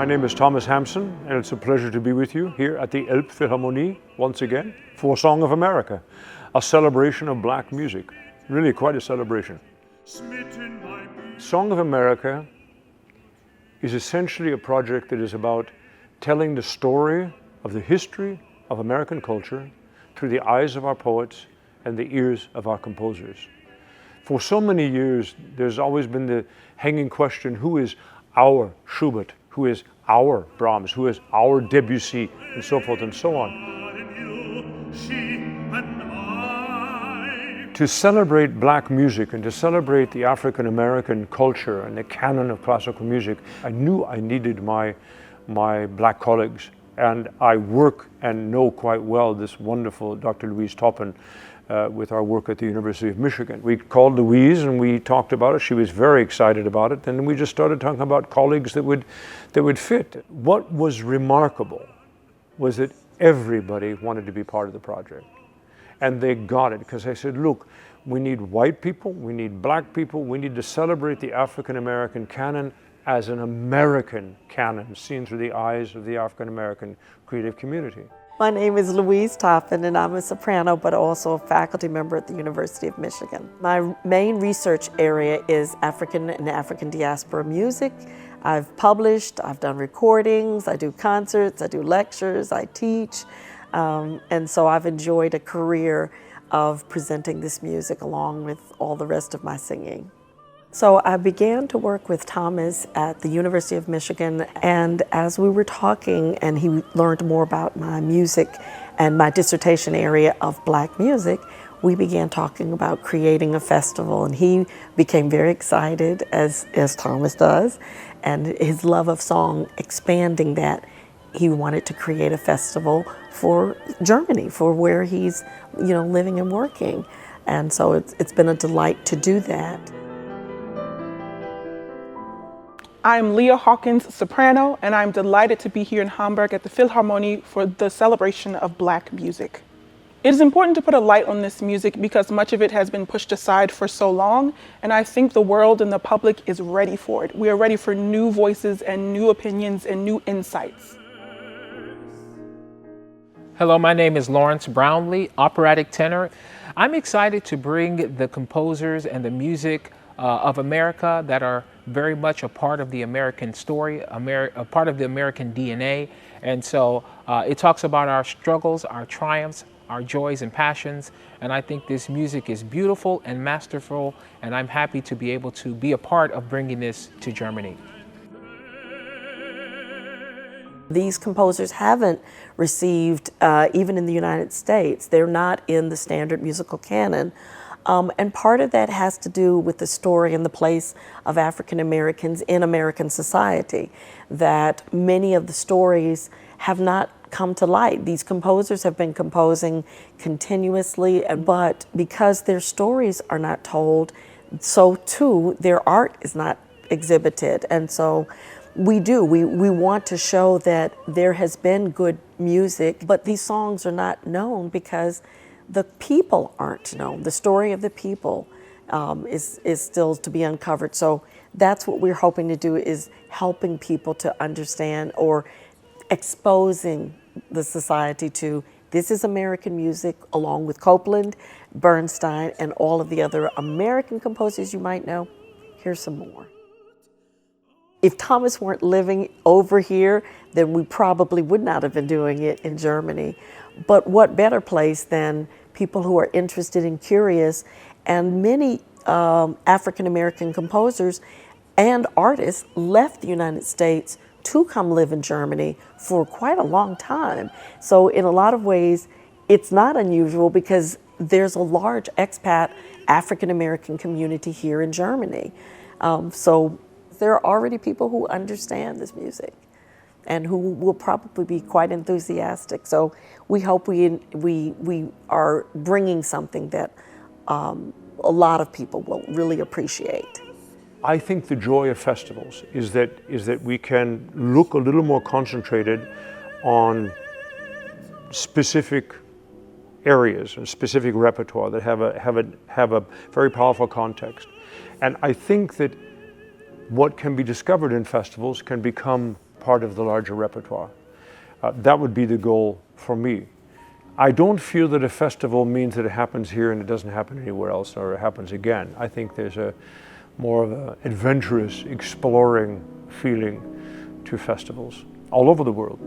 My name is Thomas Hampson, and it's a pleasure to be with you here at the Elbphilharmonie once again for Song of America, a celebration of black music. Really quite a celebration. Song of America is essentially a project that is about telling the story of the history of American culture through the eyes of our poets and the ears of our composers. For so many years, there's always been the hanging question, who is our Schubert? Who is our Brahms? Who is our Debussy? And so forth and so on. To celebrate black music and to celebrate the African American culture and the canon of classical music, I knew I needed my black colleagues. And I work and know quite well this wonderful Dr. Louise Toppin with our work at the University of Michigan. We called Louise and we talked about it. She was very excited about it. And then we just started talking about colleagues that would fit. What was remarkable was that everybody wanted to be part of the project. And they got it, because I said, look, we need white people, we need black people, we need to celebrate the African American canon as an American canon, seen through the eyes of the African American creative community. My name is Louise Toppin, and I'm a soprano, but also a faculty member at the University of Michigan. My main research area is African and African diaspora music. I've published, I've done recordings, I do concerts, I do lectures, I teach, and so I've enjoyed a career of presenting this music along with all the rest of my singing. So I began to work with Thomas at the University of Michigan, and as we were talking and he learned more about my music and my dissertation area of black music, we began talking about creating a festival, and he became very excited, as Thomas does, and his love of song expanding that. He wanted to create a festival for Germany, for where he's living and working. And so it's been a delight to do that. I'm Leah Hawkins, soprano, and I'm delighted to be here in Hamburg at the Philharmonie for the celebration of black music. It is important to put a light on this music because much of it has been pushed aside for so long, and I think the world and the public is ready for it. We are ready for new voices and new opinions and new insights. Hello, my name is Lawrence Brownlee, operatic tenor. I'm excited to bring the composers and the music of America that are very much a part of the American story, a part of the American DNA. And so it talks about our struggles, our triumphs, our joys and passions. And I think this music is beautiful and masterful, and I'm happy to be able to be a part of bringing this to Germany. These composers haven't received, even in the United States, they're not in the standard musical canon. And part of that has to do with the story and the place of African Americans in American society, that many of the stories have not come to light. These composers have been composing continuously, but because their stories are not told, so too their art is not exhibited. And so we want to show that there has been good music, but these songs are not known because the people aren't known. The story of the people is still to be uncovered. So that's what we're hoping to do, is helping people to understand, or exposing the society to, this is American music, along with Copland, Bernstein, and all of the other American composers you might know. Here's some more. If Thomas weren't living over here, then we probably would not have been doing it in Germany. But what better place than people who are interested and curious, and many African American composers and artists left the United States to come live in Germany for quite a long time. So in a lot of ways, it's not unusual because there's a large expat African American community here in Germany. So there are already people who understand this music and who will probably be quite enthusiastic. So we hope we are bringing something that a lot of people will really appreciate. I think the joy of festivals is that we can look a little more concentrated on specific areas and specific repertoire that have a very powerful context. And I think that what can be discovered in festivals can become part of the larger repertoire. That would be the goal for me. I don't feel that a festival means that it happens here and it doesn't happen anywhere else, or it happens again. I think there's a more of an adventurous, exploring feeling to festivals all over the world.